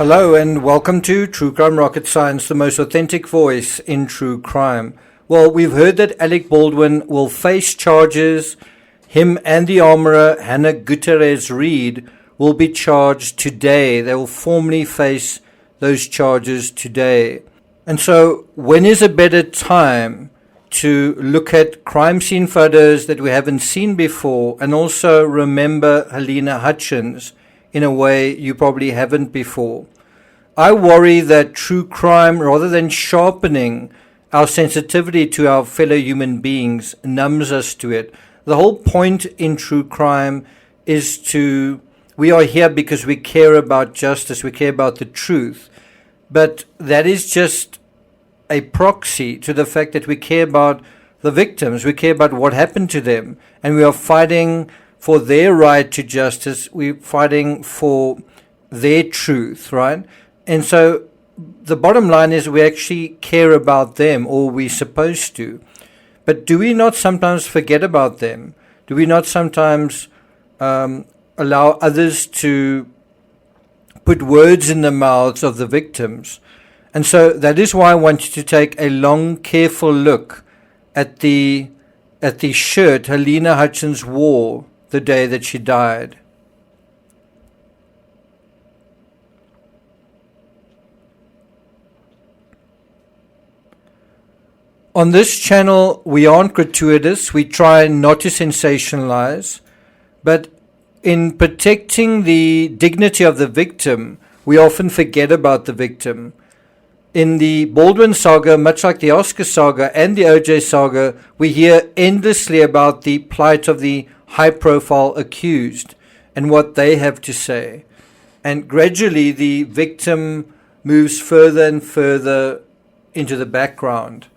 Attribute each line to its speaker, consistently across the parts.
Speaker 1: Hello and welcome to True Crime Rocket Science, the most authentic voice in true crime. Well, we've heard that Alec Baldwin will face charges. Him and the armorer, Hannah Gutierrez-Reed, will be charged today. They will formally face those charges today. And so, when is a better time to look at crime scene photos that we haven't seen before and also remember Helena Hutchins in a way you probably haven't before? I worry that true crime, rather than sharpening our sensitivity to our fellow human beings, numbs us to it. The whole point in true crime is we are here because we care about justice, we care about the truth. But that is just a proxy to the fact that we care about the victims, we care about what happened to them, and we are fighting for their right to justice, we're fighting for their truth, right? And so the bottom line is we actually care about them, or we're supposed to. But do we not sometimes forget about them? Do we not sometimes allow others to put words in the mouths of the victims? And so that is why I want you to take a long, careful look at the shirt Helena Hutchins wore the day that she died. On this channel, we aren't gratuitous. We try not to sensationalize. But in protecting the dignity of the victim, we often forget about the victim. In the Baldwin saga, much like the Oscar saga and the OJ saga, we hear endlessly about the plight of the high-profile accused and what they have to say. And gradually, the victim moves further and further into the background.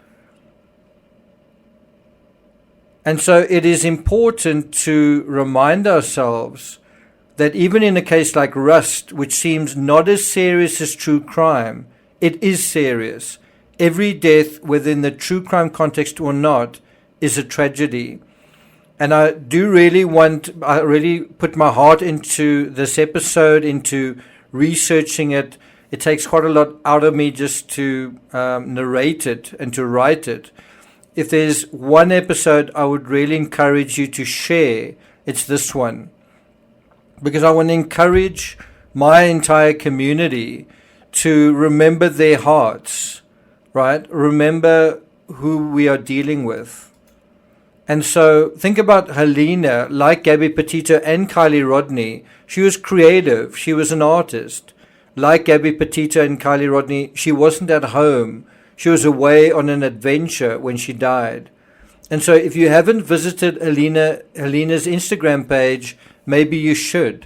Speaker 1: And so it is important to remind ourselves that even in a case like Rust, which seems not as serious as true crime, it is serious. Every death, within the true crime context or not, is a tragedy. And I really put my heart into this episode, into researching it. It takes quite a lot out of me just to narrate it and to write it. If there's one episode I would really encourage you to share, it's this one. Because I want to encourage my entire community to remember their hearts, right? Remember who we are dealing with. And so think about Helena, like Gabby Petito and Kylie Rodney. She was creative. She was an artist. Like Gabby Petito and Kylie Rodney, she wasn't at home. She was away on an adventure when she died. And so if you haven't visited Helena's Instagram page, maybe you should.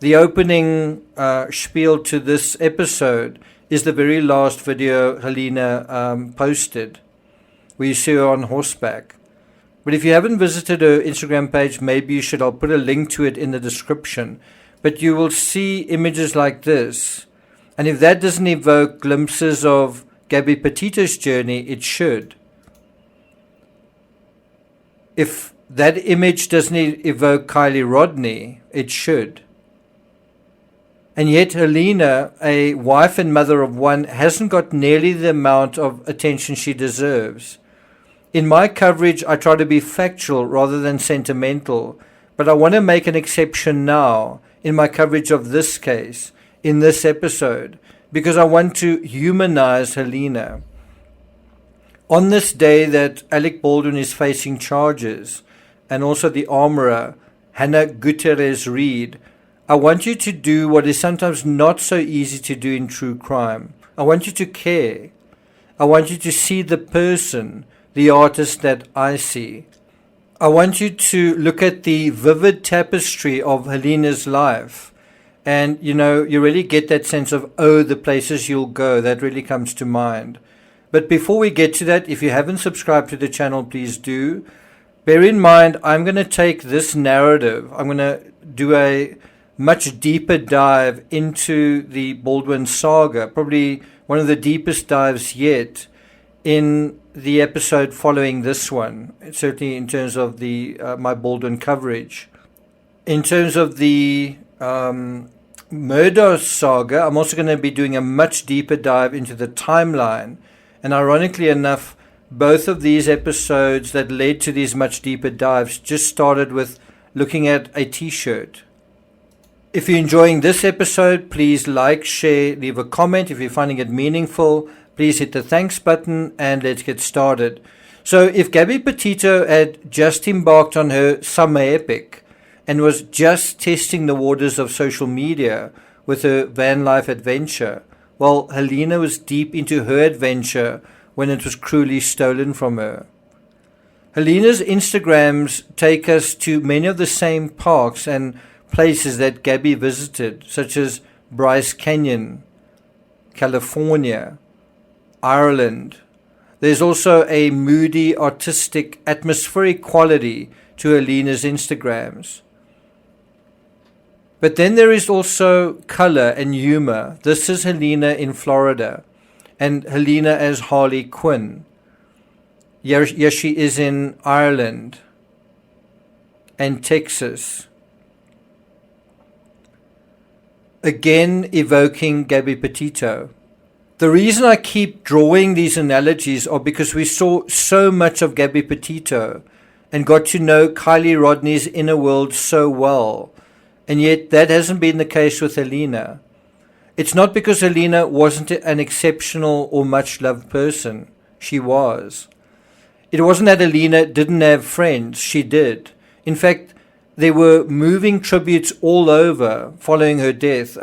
Speaker 1: The opening spiel to this episode is the very last video Helena posted, where you see her on horseback. But if you haven't visited her Instagram page, maybe you should. I'll put a link to it in the description. But you will see images like this. And if that doesn't evoke glimpses of Gabby Petito's journey, it should. If that image doesn't evoke Kylie Rodney, it should. And yet Helena, a wife and mother of one, hasn't got nearly the amount of attention she deserves. In my coverage, I try to be factual rather than sentimental, but I want to make an exception now in my coverage of this case, in this episode, because I want to humanize Helena. On this day that Alec Baldwin is facing charges, and also the armorer, Hannah Gutierrez-Reed, I want you to do what is sometimes not so easy to do in true crime. I want you to care. I want you to see the person, the artist that I see. I want you to look at the vivid tapestry of Helena's life. And, you really get that sense of, the places you'll go. That really comes to mind. But before we get to that, if you haven't subscribed to the channel, please do. Bear in mind, I'm going to take this narrative. I'm going to do a much deeper dive into the Baldwin saga. Probably one of the deepest dives yet in the episode following this one. Certainly in terms of the my Baldwin coverage. In terms of the murder saga, I'm also going to be doing a much deeper dive into the timeline. And ironically enough, both of these episodes that led to these much deeper dives just started with looking at a t-shirt. If you're enjoying this episode, please like, share, leave a comment. If you're finding it meaningful, please hit the thanks button and let's get started. So if Gabby Petito had just embarked on her summer epic and was just testing the waters of social media with her van life adventure, well, Helena was deep into her adventure when it was cruelly stolen from her. Helena's Instagrams take us to many of the same parks and places that Gabby visited, such as Bryce Canyon, California, Ireland. There's also a moody, artistic, atmospheric quality to Helena's Instagrams. But then there is also color and humor. This is Helena in Florida, and Helena as Harley Quinn. Yes, she is in Ireland and Texas. Again, evoking Gabby Petito. The reason I keep drawing these analogies are because we saw so much of Gabby Petito and got to know Kylie Rodney's inner world so well. And yet that hasn't been the case with Helena. It's not because Helena wasn't an exceptional or much-loved person. She was. It wasn't that Helena didn't have friends. She did. In fact, there were moving tributes all over following her death.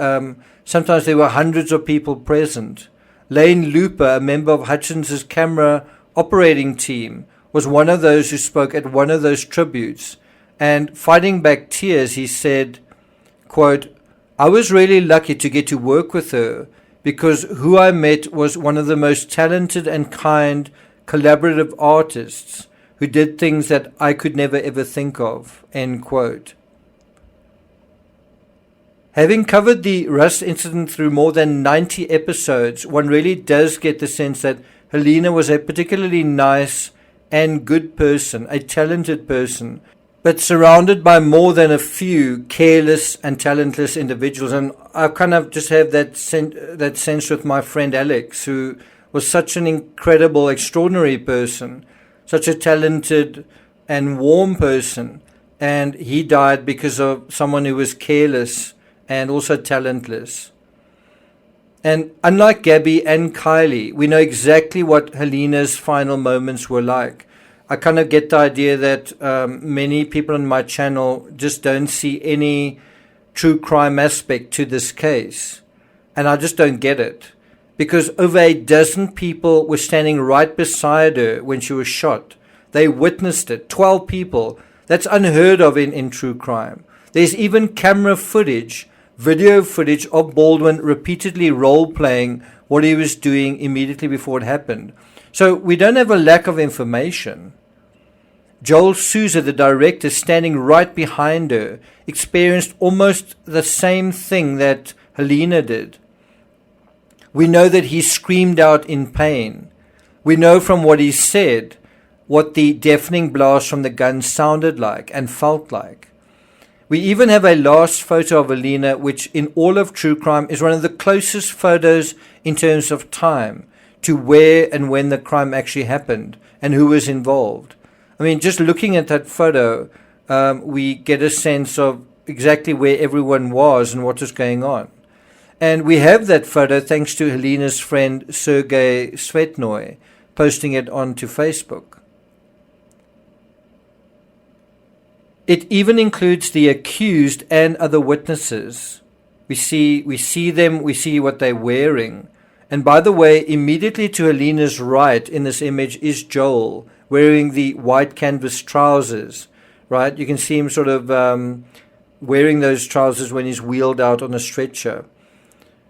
Speaker 1: Sometimes there were hundreds of people present. Lane Looper, a member of Hutchins' camera operating team, was one of those who spoke at one of those tributes. And fighting back tears, he said, quote, "I was really lucky to get to work with her because who I met was one of the most talented and kind collaborative artists who did things that I could never ever think of," end quote. Having covered the Russ incident through more than 90 episodes, one really does get the sense that Helena was a particularly nice and good person, a talented person, but surrounded by more than a few careless and talentless individuals. And I kind of just have that sense with my friend Alex, who was such an incredible, extraordinary person, such a talented and warm person, and he died because of someone who was careless and also talentless. And unlike Gabby and Kylie, we know exactly what Helena's final moments were like. I kind of get the idea that many people on my channel just don't see any true crime aspect to this case. And I just don't get it. Because over a dozen people were standing right beside her when she was shot. They witnessed it. 12 people. That's unheard of in true crime. There's even camera footage, video footage of Baldwin repeatedly role-playing what he was doing immediately before it happened. So we don't have a lack of information. Joel Souza, the director, standing right behind her, experienced almost the same thing that Helena did. We know that he screamed out in pain. We know from what he said what the deafening blast from the gun sounded like and felt like. We even have a last photo of Helena, which in all of true crime is one of the closest photos in terms of time to where and when the crime actually happened and who was involved. I mean, just looking at that photo, we get a sense of exactly where everyone was and what was going on. And we have that photo thanks to Helena's friend Sergei Svetnoy posting it onto Facebook. It even includes the accused and other witnesses. We see them, we see what they're wearing. And by the way, immediately to Helena's right in this image is Joel, wearing the white canvas trousers, right? You can see him sort of wearing those trousers when he's wheeled out on a stretcher.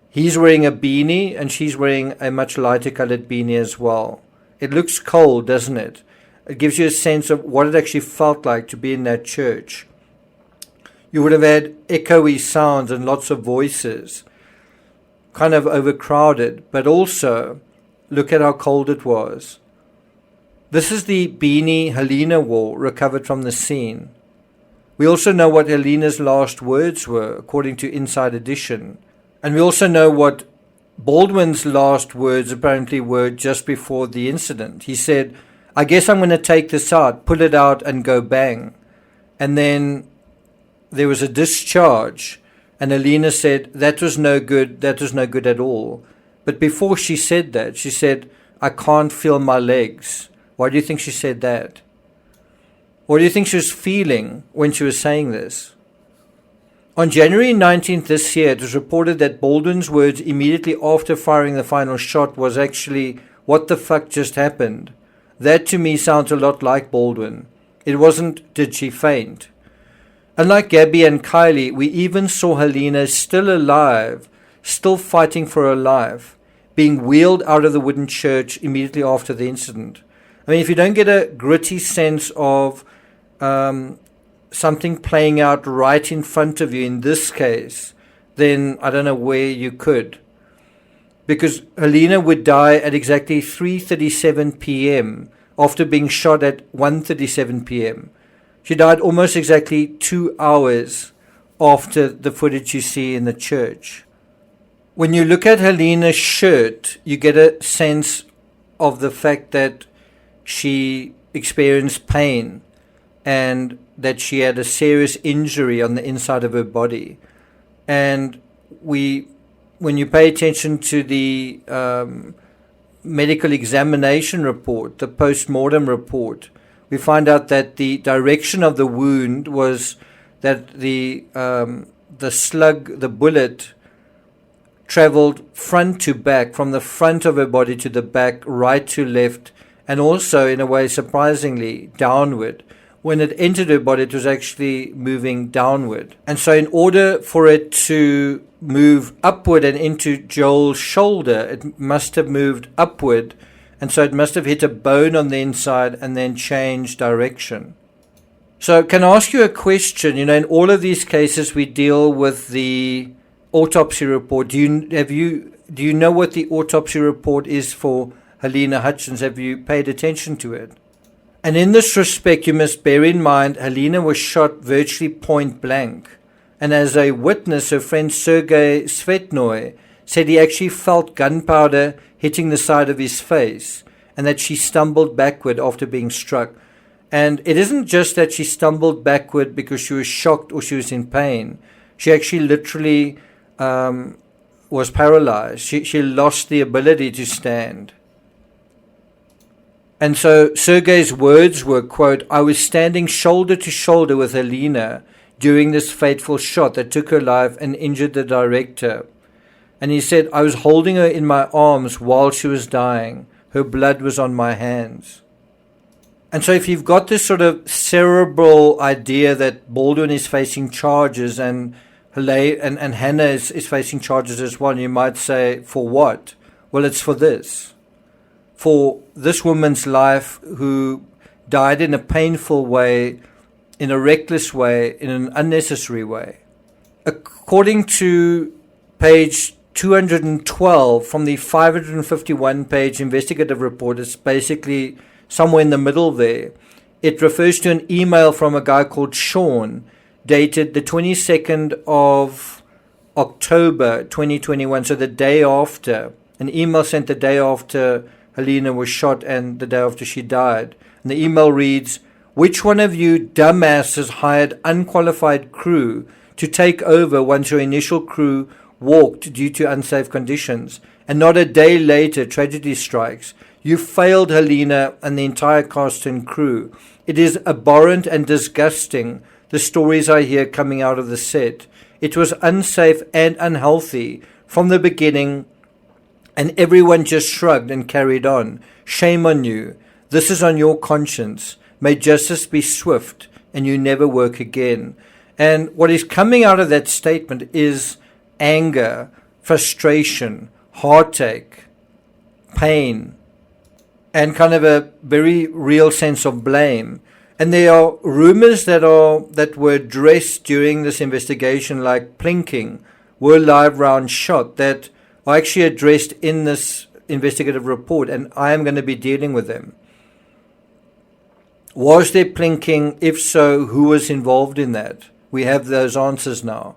Speaker 1: He's wearing a beanie, and she's wearing a much lighter colored beanie as well. It looks cold, doesn't it? It gives you a sense of what it actually felt like to be in that church. You would have had echoey sounds and lots of voices, kind of overcrowded, but also look at how cold it was. This is the beanie Helena wore, recovered from the scene. We also know what Helena's last words were, according to Inside Edition. And we also know what Baldwin's last words apparently were just before the incident. He said, "I guess I'm going to take this out, pull it out and go bang." And then there was a discharge. And Helena said, "That was no good. That was no good at all." But before she said that, she said, "I can't feel my legs." Why do you think she said that? What do you think she was feeling when she was saying this? On January 19th this year, it was reported that Baldwin's words immediately after firing the final shot was actually, "What the fuck just happened?" That to me sounds a lot like Baldwin. It wasn't, "Did she faint?" Unlike Gabby and Kylie, we even saw Helena still alive, still fighting for her life, being wheeled out of the wooden church immediately after the incident. I mean, if you don't get a gritty sense of something playing out right in front of you in this case, then I don't know where you could. Because Helena would die at exactly 3:37 p.m. after being shot at 1:37 p.m. She died almost exactly 2 hours after the footage you see in the church. When you look at Helena's shirt, you get a sense of the fact that she experienced pain and that she had a serious injury on the inside of her body. And when you pay attention to the medical examination report, the post-mortem report, we find out that the direction of the wound was that the slug, the bullet, traveled front to back, from the front of her body to the back, right to left, and also, in a way, surprisingly, downward. When it entered her body, it was actually moving downward. And so in order for it to move upward and into Joel's shoulder, it must have moved upward. And so it must have hit a bone on the inside and then changed direction. So can I ask you a question? You know, in all of these cases, we deal with the autopsy report. Do you know what the autopsy report is for Helena Hutchins? Have you paid attention to it? And in this respect, you must bear in mind, Helena was shot virtually point blank. And as a witness, her friend Sergei Svetnoy said he actually felt gunpowder hitting the side of his face, and that she stumbled backward after being struck. And it isn't just that she stumbled backward because she was shocked or she was in pain. She actually literally was paralyzed. She lost the ability to stand. And so Sergei's words were, quote, "I was standing shoulder to shoulder with Helena during this fateful shot that took her life and injured the director." And he said, "I was holding her in my arms while she was dying. Her blood was on my hands." And so if you've got this sort of cerebral idea that Baldwin is facing charges and Hannah is facing charges as well, you might say, for what? Well, it's for this. For this woman's life, who died in a painful way, in a reckless way, in an unnecessary way. According to page 212 from the 551-page investigative report, it's basically somewhere in the middle there. It refers to an email from a guy called Sean, dated the 22nd of October 2021, so the day after. An email sent the day after Helena was shot and the day after she died. And the email reads, "Which one of you dumbasses hired unqualified crew to take over once your initial crew walked due to unsafe conditions? And not a day later, tragedy strikes. You failed Helena and the entire cast and crew. It is abhorrent and disgusting, the stories I hear coming out of the set. It was unsafe and unhealthy from the beginning, and everyone just shrugged and carried on. Shame on you. This is on your conscience. May justice be swift and you never work again." And what is coming out of that statement is anger, frustration, heartache, pain, and kind of a very real sense of blame. And there are rumors that were addressed during this investigation, like plinking, were live round shot, that are actually addressed in this investigative report, and I am going to be dealing with them. Was there plinking? If so, who was involved in that? We have those answers now.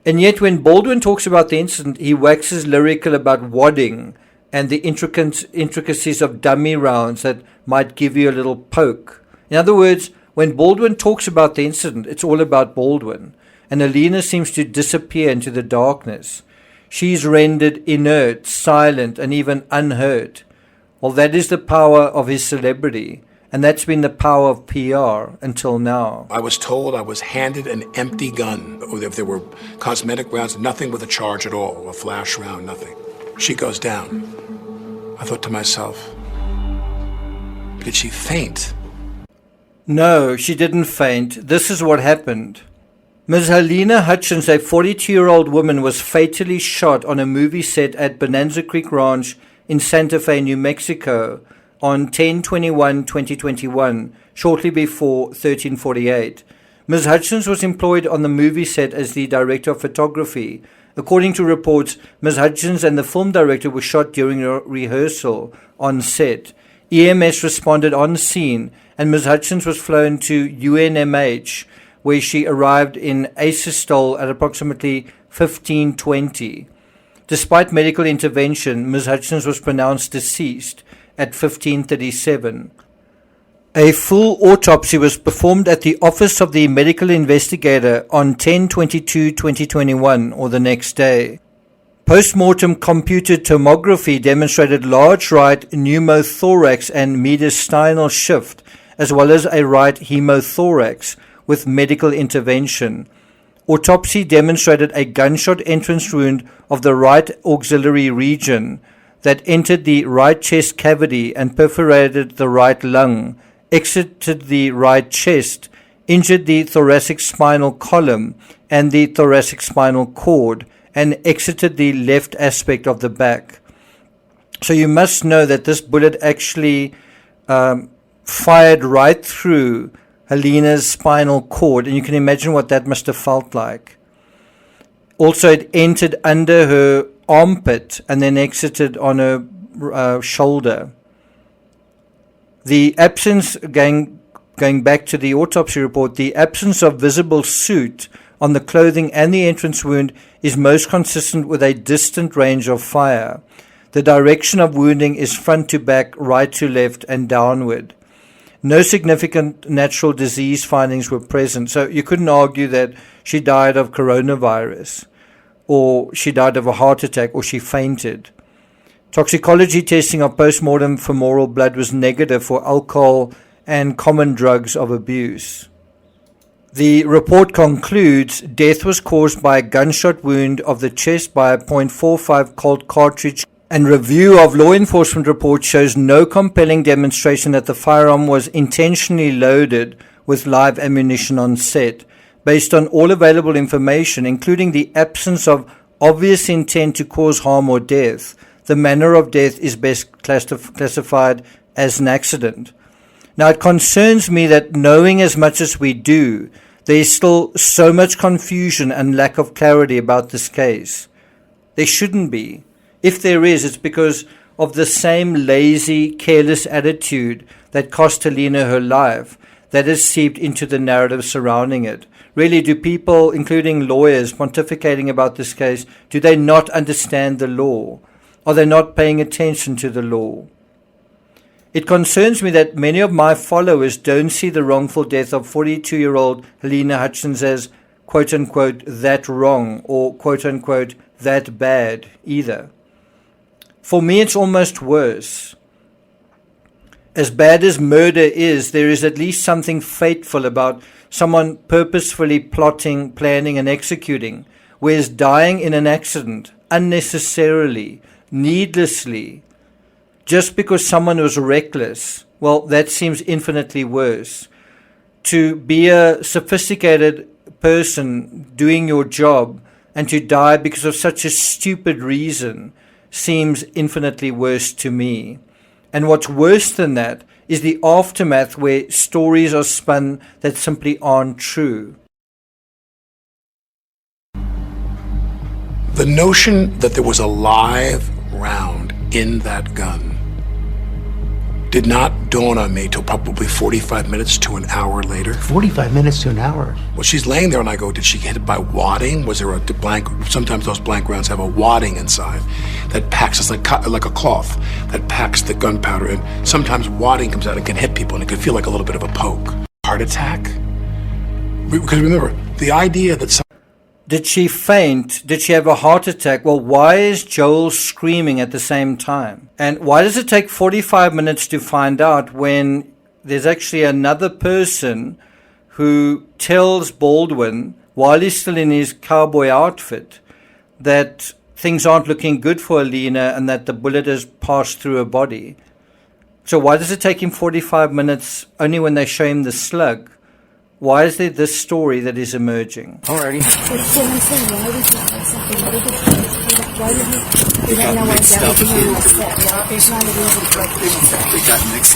Speaker 1: And yet when Baldwin talks about the incident, he waxes lyrical about wadding and the intricacies of dummy rounds that might give you a little poke. In other words, when Baldwin talks about the incident, it's all about Baldwin. And Alina seems to disappear into the darkness. She's rendered inert, silent, and even unhurt. Well, that is the power of his celebrity. And that's been the power of PR until now.
Speaker 2: I was told I was handed an empty gun. If there were cosmetic rounds, nothing with a charge at all, a flash round, nothing. She goes down. I thought to myself, did she faint?
Speaker 1: No, she didn't faint. This is what happened. Ms. Helena Hutchins, a 42-year-old woman, was fatally shot on a movie set at Bonanza Creek Ranch in Santa Fe, New Mexico on 10/21/2021, shortly before 1348. Ms. Hutchins was employed on the movie set as the director of photography. According to reports, Ms. Hutchins and the film director were shot during a rehearsal on set. EMS responded on scene, and Ms. Hutchins was flown to UNMH, where she arrived in asystole at approximately 15:20. Despite medical intervention, Ms. Hutchins was pronounced deceased at 15:37. A full autopsy was performed at the Office of the Medical Investigator on 10/22/2021, or the next day. Post-mortem computed tomography demonstrated large right pneumothorax and mediastinal shift, as well as a right hemothorax with medical intervention. Autopsy demonstrated a gunshot entrance wound of the right auxiliary region that entered the right chest cavity and perforated the right lung, exited the right chest, injured the thoracic spinal column and the thoracic spinal cord, and exited the left aspect of the back. So you must know that this bullet actually fired right through Helena's spinal cord, and you can imagine what that must have felt like. Also, it entered under her armpit and then exited on her shoulder. The absence, going back to the autopsy report, the absence of visible soot on the clothing and the entrance wound is most consistent with a distant range of fire. The direction of wounding is front to back, right to left, and downward. No significant natural disease findings were present, so you couldn't argue that she died of coronavirus, or she died of a heart attack, or she fainted. Toxicology testing of post-mortem femoral blood was negative for alcohol and common drugs of abuse. The report concludes death was caused by a gunshot wound of the chest by a .45 Colt cartridge, and review of law enforcement reports shows no compelling demonstration that the firearm was intentionally loaded with live ammunition on set. Based on all available information, including the absence of obvious intent to cause harm or death, the manner of death is best classified as an accident. Now, it concerns me that knowing as much as we do, there is still so much confusion and lack of clarity about this case. There shouldn't be. If there is, it's because of the same lazy, careless attitude that cost Helena her life that has seeped into the narrative surrounding it. Really, do people, including lawyers, pontificating about this case, do they not understand the law? Are they not paying attention to the law? It concerns me that many of my followers don't see the wrongful death of 42-year-old Helena Hutchins as, quote-unquote, that wrong, or, quote-unquote, that bad either. For me, it's almost worse. As bad as murder is, there is at least something fateful about someone purposefully plotting, planning, and executing, whereas dying in an accident, unnecessarily, needlessly, just because someone was reckless, well, that seems infinitely worse. To be a sophisticated person doing your job and to die because of such a stupid reason seems infinitely worse to me. And what's worse than that is the aftermath, where stories are spun that simply aren't true.
Speaker 2: The notion that there was a live round in that gun did not dawn on me till probably 45 minutes to an hour later.
Speaker 3: 45 minutes to an hour?
Speaker 2: Well, she's laying there and I go, did she get hit by wadding? Was there a blank? Sometimes those blank rounds have a wadding inside that packs, it's like a cloth that packs the gunpowder, and sometimes wadding comes out and can hit people and it can feel like a little bit of a poke. Heart attack? Because remember, the idea that
Speaker 1: Did she faint? Did she have a heart attack? Well, why is Joel screaming at the same time? And why does it take 45 minutes to find out when there's actually another person who tells Baldwin, while he's still in his cowboy outfit, that things aren't looking good for Alina and that the bullet has passed through her body? So why does it take him 45 minutes only when they show him the slug? Why is there this story that is emerging?
Speaker 4: Alrighty.
Speaker 5: It got mixed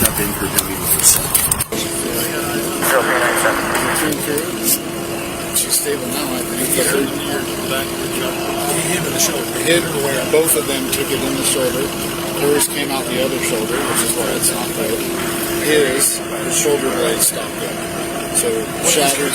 Speaker 5: up in her dummy loads.
Speaker 4: 0397. She's stable now, I think. He hit her in the back of the truck. He hit her in the shoulder. Hit her where both of them took it in the shoulder. Hers came out the other shoulder, which is why it's not good. His, the shoulder blade stopped good. So shattered.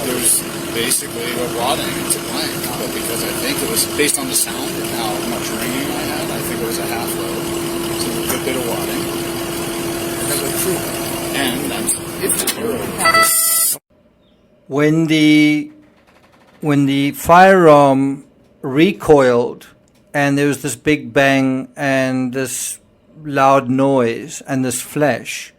Speaker 4: There's basically a wadding. It's a blank, but because I think it was based on the sound and how much ringing I had, I think it was a half load. So a good bit of wadding. And that went through. And that's it.
Speaker 1: When the firearm recoiled and there was this big bang and this loud noise and this flash,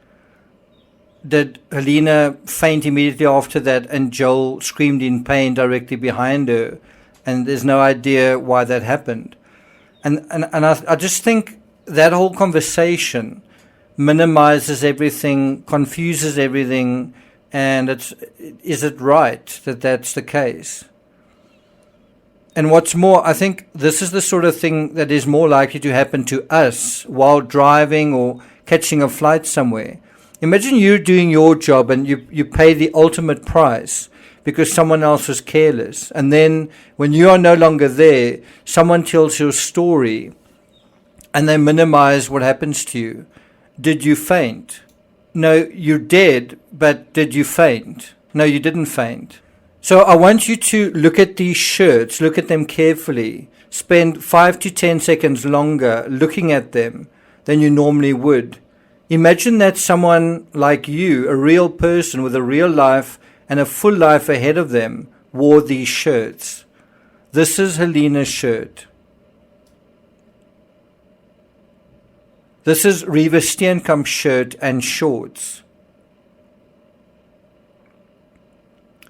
Speaker 1: did Helena faint immediately after that and Joel screamed in pain directly behind her, and there's no idea why that happened? And I just think that whole conversation minimizes everything, confuses everything, and is it right that that's the case? And what's more, I think this is the sort of thing that is more likely to happen to us while driving or catching a flight somewhere. Imagine you doing your job and you pay the ultimate price because someone else was careless. And then when you are no longer there, someone tells your story and they minimize what happens to you. Did you faint? No, you did, but did you faint? No, you didn't faint. So I want you to look at these shirts, look at them carefully, spend 5 to 10 seconds longer looking at them than you normally would. Imagine that someone like you, a real person with a real life and a full life ahead of them, wore these shirts. This is Helena's shirt. This is Reva Steenkamp's shirt and shorts.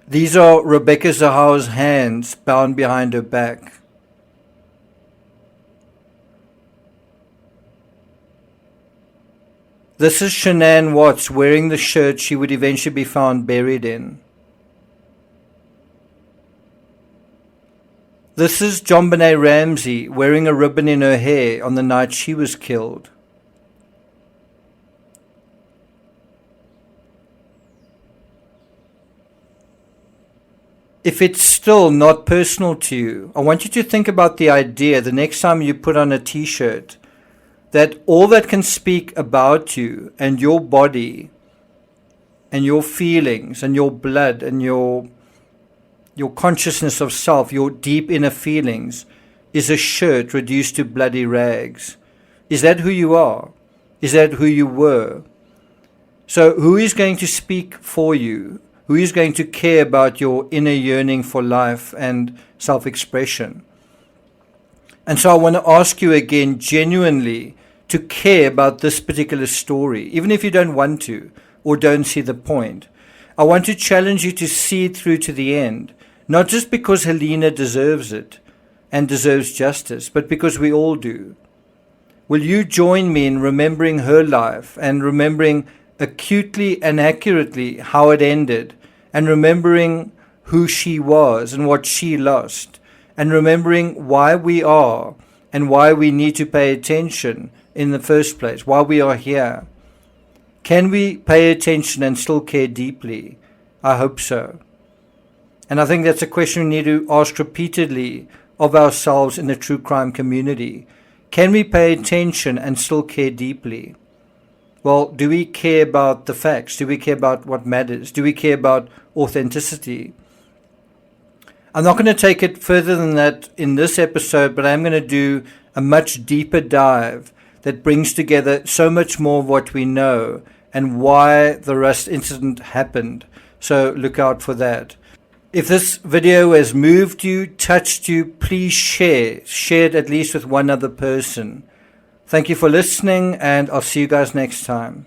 Speaker 1: These are Rebecca Zaha's hands bound behind her back. This is Shanann Watts wearing the shirt she would eventually be found buried in. This is JonBenet Ramsey wearing a ribbon in her hair on the night she was killed. If it's still not personal to you, I want you to think about the idea the next time you put on a t-shirt that all that can speak about you and your body and your feelings and your blood and your consciousness of self, your deep inner feelings, is a shirt reduced to bloody rags. Is that who you are? Is that who you were? So who is going to speak for you? Who is going to care about your inner yearning for life and self-expression? And so I want to ask you again, genuinely, to care about this particular story, even if you don't want to or don't see the point. I want to challenge you to see it through to the end, not just because Helena deserves it and deserves justice, but because we all do. Will you join me in remembering her life and remembering acutely and accurately how it ended, and remembering who she was and what she lost, and remembering why we are and why we need to pay attention in the first place, why we are here? Can we pay attention and still care deeply? I hope so. And I think that's a question we need to ask repeatedly of ourselves in the true crime community. Can we pay attention and still care deeply? Well, do we care about the facts? Do we care about what matters? Do we care about authenticity? I'm not going to take it further than that in this episode, but I'm going to do a much deeper dive that brings together so much more of what we know and why the Rust incident happened. So look out for that. If this video has moved you, touched you, please share. Share it at least with one other person. Thank you for listening, and I'll see you guys next time.